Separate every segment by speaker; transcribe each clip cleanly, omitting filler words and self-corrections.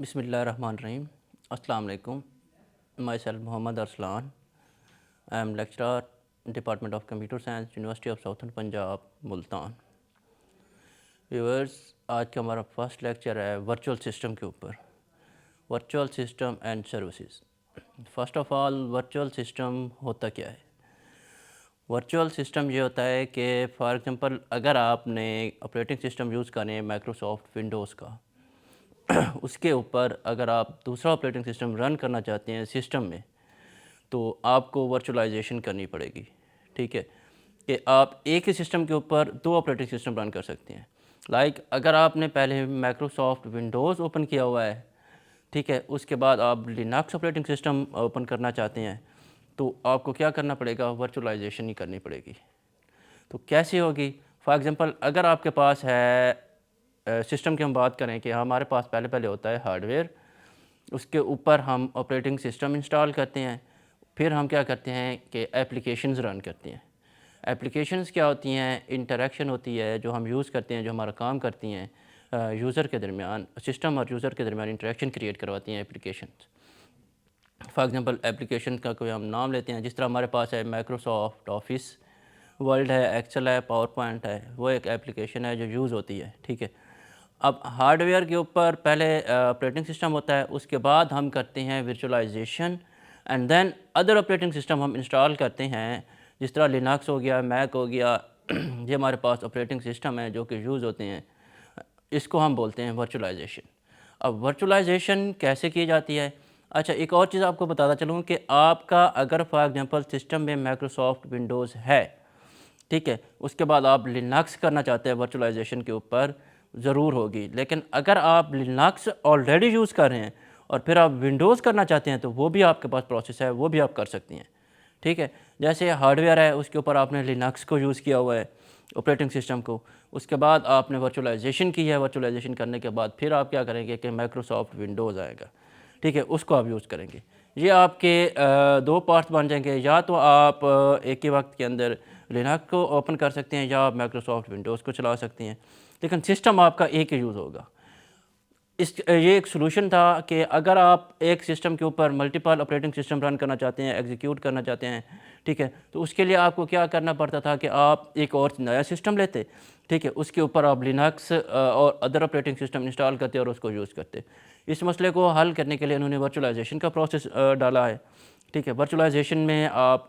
Speaker 1: बिस्मिल्लाहिर्रहमानिर्रहीम। अस्सलाम वालेकुम। Myself Mohammad Arsalan. I am lecturer department of computer science, University of Southern Punjab, Multan. Viewers, आज का हमारा फर्स्ट लेक्चर है वर्चुअल सिस्टम के ऊपर, virtual system and services. First of all, virtual system होता क्या है? वर्चुअल सिस्टम ये होता है कि फॉर एग्ज़ाम्पल अगर आपने ऑपरेटिंग सिस्टम यूज़ करें माइक्रोसॉफ्ट विंडोज़ का, उसके ऊपर अगर आप दूसरा ऑपरेटिंग सिस्टम रन करना चाहते हैं सिस्टम में, तो आपको वर्चुअलाइजेशन करनी पड़ेगी। ठीक है, कि आप एक ही सिस्टम के ऊपर दो ऑपरेटिंग सिस्टम रन कर सकते हैं। अगर आपने पहले माइक्रोसॉफ्ट विंडोज़ ओपन किया हुआ है, ठीक है, उसके बाद आप लिनक्स ऑपरेटिंग सिस्टम ओपन करना चाहते हैं, तो आपको क्या करना पड़ेगा? वर्चुअलाइजेशन ही करनी पड़ेगी। तो कैसे होगी? फॉर एग्ज़ाम्पल अगर आपके पास है सिस्टम की हम बात करें कि हमारे पास पहले पहले होता है हार्डवेयर, उसके ऊपर हम ऑपरेटिंग सिस्टम इंस्टॉल करते हैं, फिर हम क्या करते हैं कि एप्लीकेशंस रन करते हैं। एप्लीकेशंस क्या होती हैं? इंटरेक्शन होती है जो हम यूज़ करते हैं, जो हमारा काम करती हैं यूज़र के दरमियान, सिस्टम और यूज़र के दरमियान इंटरेक्शन क्रिएट करवाती हैं एप्लीकेशंस। फॉर एग्ज़ाम्पल एप्लीकेशन का कोई हम नाम लेते हैं, जिस तरह हमारे पास है माइक्रोसॉफ्ट ऑफिस, वर्ड है, एक्सेल है, पावर पॉइंट है, वो एक एप्लीकेशन है जो यूज़ होती है। ठीक है, अब हार्डवेयर के ऊपर पहले ऑपरेटिंग सिस्टम होता है, उसके बाद हम करते हैं virtualisation and then other operating system हम इंस्टॉल करते हैं, जिस तरह लिनक्स हो गया, मैक हो गया। ये हमारे पास ऑपरेटिंग सिस्टम है जो कि यूज़ होते हैं, इसको हम बोलते हैं वर्चुअलाइजेशन। अब वर्चुअलाइजेशन कैसे की जाती है? अच्छा, एक और चीज़ आपको बताता चलूँ कि आपका अगर फॉर एग्जांपल सिस्टम में माइक्रोसॉफ्ट विंडोज़ है, ठीक है, उसके बाद आप लिनक्स करना चाहते हैं वर्चुअलाइजेशन के ऊपर, ज़रूर होगी। लेकिन अगर आप लिनक्स ऑलरेडी यूज़ कर रहे हैं और फिर आप विंडोज़ करना चाहते हैं, तो वो भी आपके पास प्रोसेस है, वो भी आप कर सकती हैं। ठीक है, जैसे हार्डवेयर है, उसके ऊपर आपने लिनक्स को यूज़ किया हुआ है ऑपरेटिंग सिस्टम को, उसके बाद आपने वर्चुअलाइजेशन की है, वर्चुअलाइजेशन करने के बाद फिर आप क्या करेंगे कि माइक्रोसॉफ्ट विंडोज़ आएगा, ठीक है, उसको आप यूज़ करेंगे। ये आपके दो पार्ट्स बन जाएंगे, या तो आप एक ही वक्त के अंदर लिनक्स को ओपन कर सकते हैं या आप माइक्रोसॉफ्ट विंडोज़ को चला सकते हैं, लेकिन सिस्टम आपका एक ही यूज़ होगा। ये एक सॉल्यूशन था कि अगर आप एक सिस्टम के ऊपर मल्टीपल ऑपरेटिंग सिस्टम रन करना चाहते हैं, एग्जीक्यूट करना चाहते हैं, ठीक है, तो उसके लिए आपको क्या करना पड़ता था कि आप एक और नया सिस्टम लेते, ठीक है, उसके ऊपर आप लिनक्स और अदर ऑपरेटिंग सिस्टम इंस्टॉल करते और उसको यूज़ करते। इस मसले को हल करने के लिए उन्होंने वर्चुअलाइजेशन का प्रोसेस डाला है। ठीक है, वर्चुअलाइजेशन में आप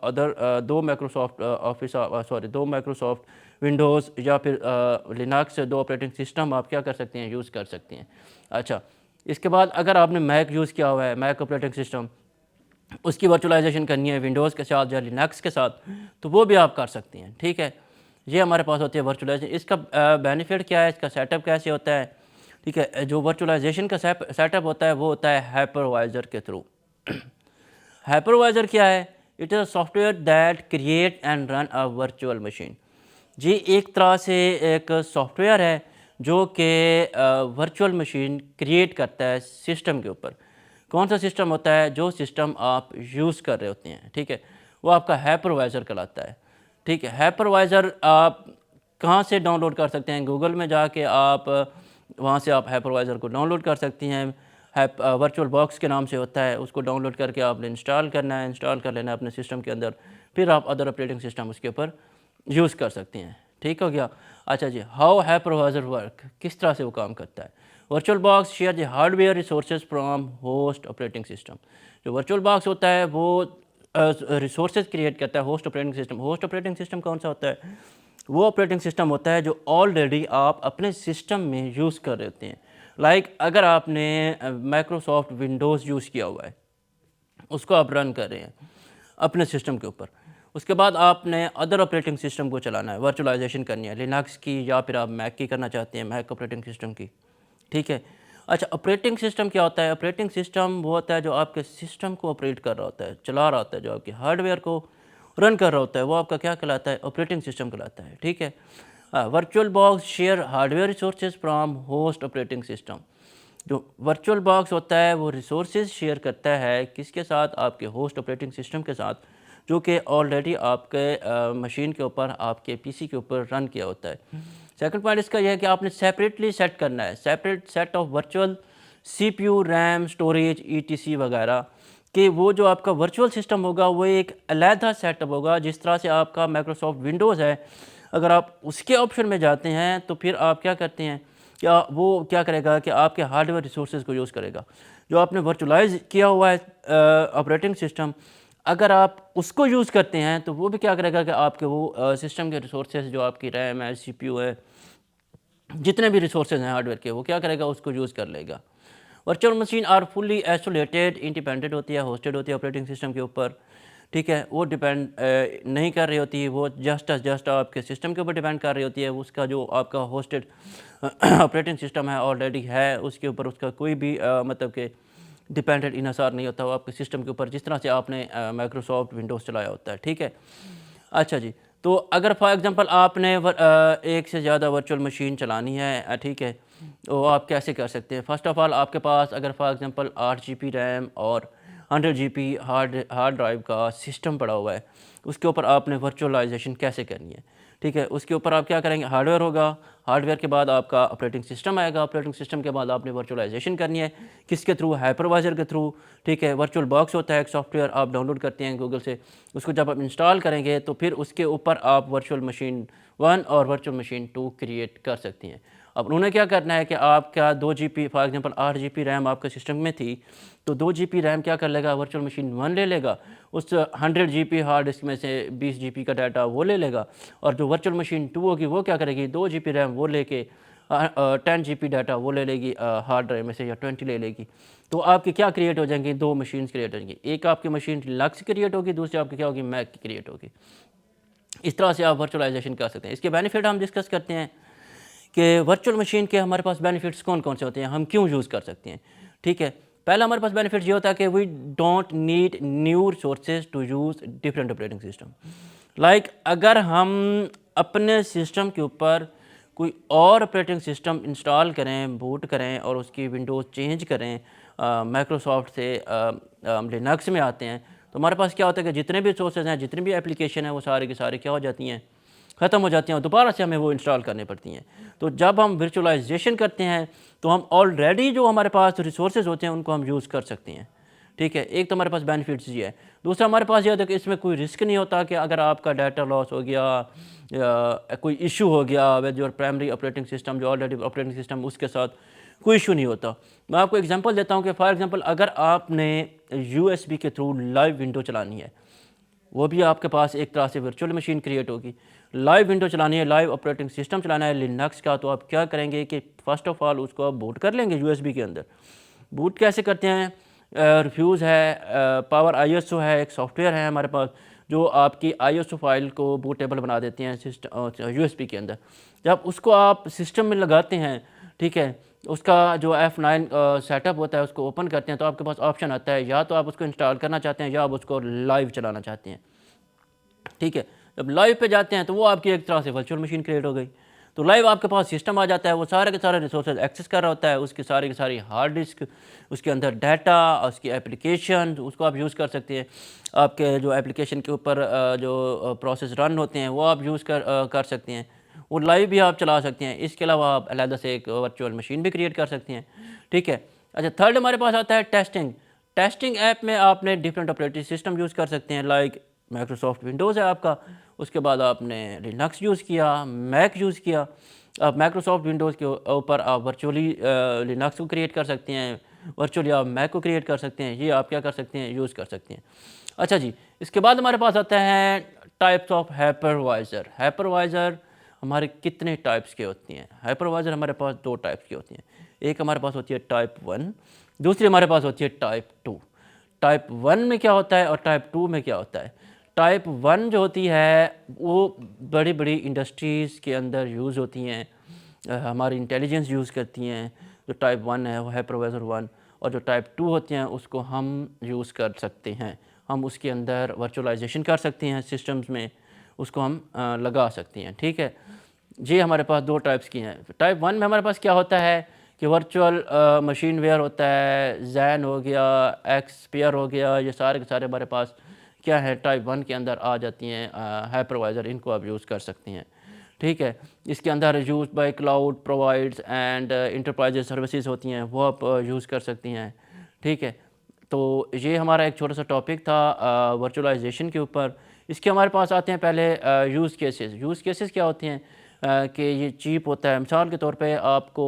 Speaker 1: दो माइक्रोसॉफ्ट दो माइक्रोसॉफ्ट विंडोज़ या फिर लिनक्स दो ऑपरेटिंग सिस्टम आप क्या कर सकते हैं? यूज़ कर सकते हैं। अच्छा, इसके बाद अगर आपने मैक यूज़ किया हुआ है, मैक ऑपरेटिंग सिस्टम, उसकी वर्चुअलाइजेशन करनी है विंडोज़ के साथ या लिनक्स के साथ, तो वो भी आप कर सकती हैं। ठीक है, ये हमारे पास होती है वर्चुअलाइजेशन। इसका बेनिफिट क्या है, इसका सेटअप कैसे होता है? ठीक है, जो वर्चुअलाइजेशन का सेटअप होता है वो होता है हाइपरवाइज़र के थ्रू। हाइपरवाइज़र क्या है? It is a software that create and run a virtual machine. जी, एक तरह से एक सॉफ्टवेयर है जो कि वर्चुअल मशीन क्रिएट करता है सिस्टम के ऊपर। कौन सा सिस्टम होता है? जो सिस्टम आप यूज़ कर रहे होते हैं, ठीक है, वो आपका हाइपरवाइज़र कहलाता है। ठीक है, हाइपरवाइज़र आप कहाँ से डाउनलोड कर सकते हैं? गूगल में जाके आप वहाँ से आप हाइपरवाइज़र को डाउनलोड कर सकती हैं। वर्चुअल बॉक्स के नाम से होता है, उसको डाउनलोड करके आपने इंस्टॉल करना है, इंस्टॉल कर लेना है अपने सिस्टम के अंदर, फिर आप अदर ऑपरेटिंग सिस्टम उसके ऊपर यूज़ कर सकती हैं। ठीक हो गया? अच्छा जी, हाउ हाइपरवाइज़र वर्क, किस तरह से वो काम करता है? Virtual box share the hardware resources from host operating system. जो वर्चुअल बॉक्स होता है वो रिसोर्सेज क्रिएट करता है host operating system. Host operating system कौन सा होता है? वो ऑपरेटिंग सिस्टम होता है जो ऑलरेडी आप अपने सिस्टम में यूज़ कर रहे होते हैं। अगर आपने माइक्रोसॉफ्ट विंडोज़ यूज़ किया हुआ है, उसको आप रन कर रहे हैं अपने सिस्टम के ऊपर, उसके बाद आपने अदर ऑपरेटिंग सिस्टम को चलाना है, वर्चुअलाइजेशन करनी है लिनक्स की या फिर आप मैक की करना चाहते हैं, मैक ऑपरेटिंग सिस्टम की। ठीक है, अच्छा, ऑपरेटिंग सिस्टम क्या होता है? ऑपरेटिंग सिस्टम वो होता है जो आपके सिस्टम को ऑपरेट कर रहा होता है, चला रहा होता है, जो आपके हार्डवेयर को रन कर रहा होता है, वो आपका क्या कहलाता है? ऑपरेटिंग सिस्टम कहलाता है। ठीक है, virtual box share hardware resources from host operating system. जो वर्चुअल बॉक्स होता है वो रिसोर्सेज शेयर करता है किसके साथ? आपके होस्ट ऑपरेटिंग सिस्टम के साथ, जो कि ऑलरेडी आपके मशीन के ऊपर, आपके पीसी के ऊपर रन किया होता है। सेकंड पॉइंट इसका यह है कि आपने सेपरेटली सेट करना है, separate set of virtual CPU, RAM, storage, ETC वगैरह, कि वो जो आपका वर्चुअल सिस्टम होगा वो एक अलहदा सेटअप होगा। जिस तरह से आपका माइक्रोसॉफ्ट विंडोज़ है, अगर आप उसके ऑप्शन में जाते हैं तो फिर आप क्या करते हैं, क्या वो क्या करेगा कि आपके हार्डवेयर रिसोर्सेज को यूज़ करेगा। जो आपने वर्चुअलाइज किया हुआ है ऑपरेटिंग सिस्टम, अगर आप उसको यूज़ करते हैं तो वो भी क्या करेगा कि आपके वो सिस्टम के रिसोर्सेज, जो आपकी रैम है, CPU है, जितने भी रिसोर्सेज हैं हार्डवेयर के, वो क्या करेगा, उसको यूज़ कर लेगा। Virtual machine are fully isolated, independent होती है, होस्टेड होती है ऑपरेटिंग सिस्टम के ऊपर। ठीक है, वो डिपेंड नहीं कर रही होती, वो जस्ट आपके सिस्टम के ऊपर डिपेंड कर रही होती है। उसका जो आपका होस्टेड ऑपरेटिंग सिस्टम है ऑलरेडी है, उसके ऊपर उसका कोई भी मतलब कि डिपेंडेंट इन्हसार नहीं होता वो आपके सिस्टम के ऊपर, जिस तरह से आपने माइक्रोसॉफ्ट विंडोज़ चलाया होता है। ठीक है, अच्छा जी। तो अगर फॉर एग्ज़ाम्पल आपने एक से ज़्यादा वर्चुअल मशीन चलानी है, ठीक है, तो आप कैसे कर सकते हैं? फ़र्स्ट ऑफ़ ऑल आपके पास अगर फॉर एग्ज़ाम्पल 8 GB रैम और 100 GB हार्ड हार्ड ड्राइव का सिस्टम पड़ा हुआ है, उसके ऊपर आपने वर्चुअलाइजेशन कैसे करनी है? ठीक है, उसके ऊपर आप क्या करेंगे, हार्डवेयर होगा, हार्डवेयर के बाद आपका ऑपरेटिंग सिस्टम आएगा, ऑपरेटिंग सिस्टम के बाद आपने वर्चुअलाइजेशन करनी है। किसके थ्रू? हाइपरवाइज़र के थ्रू। ठीक है, वर्चुअल बॉक्स होता है एक सॉफ्टवेयर, आप डाउनलोड करते हैं गूगल से, उसको जब आप इंस्टॉल करेंगे तो फिर उसके ऊपर आप वर्चुअल मशीन 1 और वर्चुअल मशीन 2 क्रिएट कर सकती हैं। अब उन्होंने क्या करना है कि आपका 2 GB for example 8 GB RAM आपके सिस्टम में थी, तो 2 GB रैम क्या कर लेगा, वर्चुअल मशीन 1 ले लेगा, उस 100 GB हार्ड डिस्क में से 20 GB का डाटा वो ले लेगा, और जो वर्चुअल मशीन 2 होगी वो क्या करेगी, 2 GB रैम वो लेके 10 GB डाटा वो ले लेगी हार्ड ड्राइव में से, या 20 ले लेगी। तो आपकी क्या क्रिएट हो जाएंगी, 2 मशीन्स क्रिएट हो जाएंगी। एक आपकी मशीन लिनक्स क्रिएट होगी, दूसरी आपकी क्या होगी, मैक की क्रिएट होगी। इस तरह से आप वर्चुअलाइजेशन कर सकते हैं। इसके बेनिफिट हम डिस्कस करते हैं कि वर्चुअल मशीन के हमारे पास बेनिफिट्स कौन कौन से होते हैं, हम क्यों यूज़ कर सकते हैं। ठीक है, पहला हमारे पास बेनिफिट ये होता है कि we don't need new resources to use different operating system. Like अगर हम अपने सिस्टम के ऊपर कोई और ऑपरेटिंग सिस्टम इंस्टॉल करें, बूट करें और उसकी विंडोज़ चेंज करें, माइक्रोसॉफ्ट से लिनक्स में आते हैं, तो हमारे पास क्या होता है कि जितने भी रिसोर्सेज हैं, जितनी भी एप्लीकेशन हैं, वो सारे के सारे क्या हो जाती हैं, ख़त्म हो जाती हैं, और दोबारा से हमें वो इंस्टॉल करनी पड़ती हैं। तो जब हम वर्चुअलाइजेशन करते हैं तो हम ऑलरेडी जो हमारे पास रिसोर्सेज होते हैं उनको हम यूज़ कर सकते हैं। ठीक है, एक तो हमारे पास बेनिफिट्स ये है। दूसरा हमारे पास ये होता है कि इसमें कोई रिस्क नहीं होता कि अगर आपका डाटा लॉस हो गया या कोई इशू हो गया with your primary operating system, जो ऑलरेडी ऑपरेटिंग सिस्टम उसके साथ कोई इशू नहीं होता। मैं आपको एग्जांपल देता हूँ कि फॉर एग्जांपल अगर आपने USB के थ्रू लाइव विंडो चलानी है, वो भी आपके पास एक तरह से वर्चुअल मशीन क्रिएट होगी। लाइव विंडो चलानी है, लाइव ऑपरेटिंग सिस्टम चलाना है लिनक्स का, तो आप क्या करेंगे कि फ़र्स्ट ऑफ़ ऑल उसको आप बूट कर लेंगे USB के अंदर। बूट कैसे करते हैं, रिफ्यूज़ है, पावर ISO है, एक सॉफ्टवेयर है हमारे पास जो आपकी ISO फाइल को बूटेबल बना देते हैं सिस्टम USB के अंदर। जब उसको आप सिस्टम में लगाते हैं, ठीक है, उसका जो F9 सेटअप होता है उसको ओपन करते हैं, तो आपके पास ऑप्शन आता है, या तो आप उसको इंस्टॉल करना चाहते हैं या आप उसको लाइव चलाना चाहते हैं। ठीक है, जब लाइव पे जाते हैं तो वो आपकी एक तरह से वर्चुअल मशीन क्रिएट हो गई। तो लाइव आपके पास सिस्टम आ जाता है, वो सारे के सारे रिसोर्सेज एक्सेस कर रहा होता है, उसकी सारी की सारी हार्ड डिस्क, उसके अंदर डाटा, उसकी एप्लीकेशन, उसको आप यूज़ कर सकते हैं। आपके जो एप्लीकेशन के ऊपर जो प्रोसेस रन होते हैं वो आप यूज़ कर सकते हैं। वो लाइव भी आप चला सकते हैं। इसके अलावा आप अलग से एक वर्चुअल मशीन भी क्रिएट कर सकते हैं। ठीक है, अच्छा, थर्ड हमारे पास आता है टेस्टिंग। टेस्टिंग ऐप में आपने डिफरेंट ऑपरेटिंग सिस्टम यूज़ कर सकते हैं, लाइक माइक्रोसॉफ्ट विंडोज़ है आपका, उसके बाद आपने लिनक्स यूज़ किया, मैक यूज़ किया। अब माइक्रोसॉफ्ट विंडोज़ के ऊपर आप वर्चुअली लिनक्स को क्रिएट कर सकते हैं, वर्चुअली आप मैक को क्रिएट कर सकते हैं। ये आप क्या कर सकते हैं, यूज़ कर सकते हैं। अच्छा जी, इसके बाद हमारे पास आता है टाइप्स ऑफ हाइपरवाइज़र। हाइपरवाइज़र हमारे कितने टाइप्स के होती हैं? हाइपरवाइज़र हमारे पास 2 टाइप्स की होती हैं। एक हमारे पास होती है टाइप 1, दूसरी हमारे पास होती है टाइप 2। टाइप 1 में क्या होता है और टाइप 2 में क्या होता है? टाइप 1 जो होती है वो बड़ी बड़ी इंडस्ट्रीज़ के अंदर यूज़ होती हैं, हमारी इंटेलिजेंस यूज़ करती हैं। जो टाइप 1 है वो हाइपरवाइज़र 1, और जो टाइप 2 होते हैं उसको हम यूज़ कर सकते हैं। हम उसके अंदर वर्चुअलाइजेशन कर सकते हैं सिस्टम्स में, उसको हम लगा सकते हैं। ठीक है, जी, हमारे पास 2 टाइप्स की हैं। टाइप 1 में हमारे पास क्या होता है कि वर्चुअल मशीन वेयर होता है, जैन हो गया, एक्सपेयर हो गया, ये सारे के सारे हमारे पास क्या है, टाइप 1 के अंदर आ जाती हैं हाइपरवाइज़र, इनको आप यूज़ कर सकते हैं। ठीक है। इसके अंदर use by cloud provides and enterprises services होती हैं, वो आप यूज़ कर सकती हैं। ठीक है, तो ये हमारा एक छोटा सा टॉपिक था वर्चुअलाइजेशन के ऊपर। इसके हमारे पास आते हैं पहले यूज़ केसेस। यूज़ केसेस क्या होते हैं कि ये चीप होता है। मिसाल के तौर पे आपको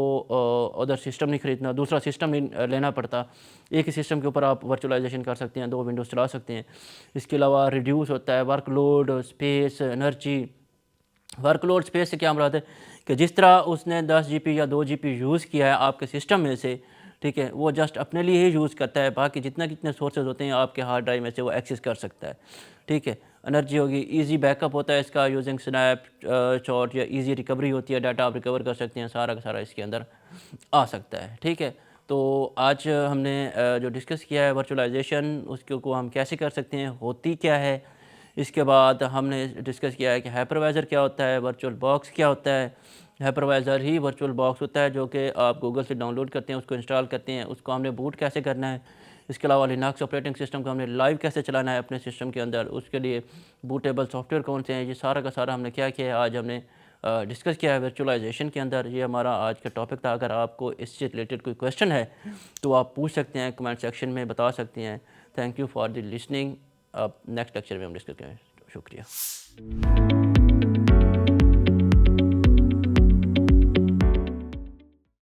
Speaker 1: उधर सिस्टम नहीं ख़रीदना, दूसरा सिस्टम नहीं लेना पड़ता, एक ही सिस्टम के ऊपर आप वर्चुअलाइजेशन कर सकते हैं, 2 विंडोज़ चला सकते हैं। इसके अलावा रिड्यूस होता है workload, space, energy. Workload space से क्या मुराद है कि जिस तरह उसने 10 जीबी या 2 जीबी यूज़ किया है आपके सिस्टम में से, ठीक है, वो जस्ट अपने लिए ही यूज़ करता है, बाकी जितना कितने सोर्सेज होते हैं आपके हार्ड ड्राइव में से वो एक्सेस कर सकता है। ठीक है, एनर्जी होगी, इजी बैकअप होता है इसका यूजिंग स्नैप शॉट, या इजी रिकवरी होती है, डाटा आप रिकवर कर सकते हैं, सारा का सारा इसके अंदर आ सकता है। ठीक है, तो आज हमने जो डिस्कस किया है वर्चुअलाइजेशन, उसको हम कैसे कर सकते हैं, होती क्या है। इसके बाद हमने डिस्कस किया है कि हाइपरवाइज़र क्या होता है, वर्चुअल बॉक्स क्या होता है। हाइपरवाइज़र ही वर्चुअल बॉक्स होता है जो कि आप गूगल से डाउनलोड करते हैं, उसको इंस्टॉल करते हैं, उसको हमने बूट कैसे करना है। इसके अलावा लिनक्स ऑपरेटिंग सिस्टम को हमने लाइव कैसे चलाना है अपने सिस्टम के अंदर, उसके लिए बूटेबल सॉफ्टवेयर कौन से हैं, ये सारा का सारा हमने क्या किया है, आज हमने डिस्कस किया है वर्चुअलाइजेशन के अंदर। ये हमारा आज का टॉपिक था। अगर आपको इससे रिलेटेड कोई क्वेश्चन है तो आप पूछ सकते हैं, कमेंट सेक्शन में बता सकते हैं। Thank you for the listening. अब नेक्स्ट लेक्चर में हम डिस्कस करें। शुक्रिया।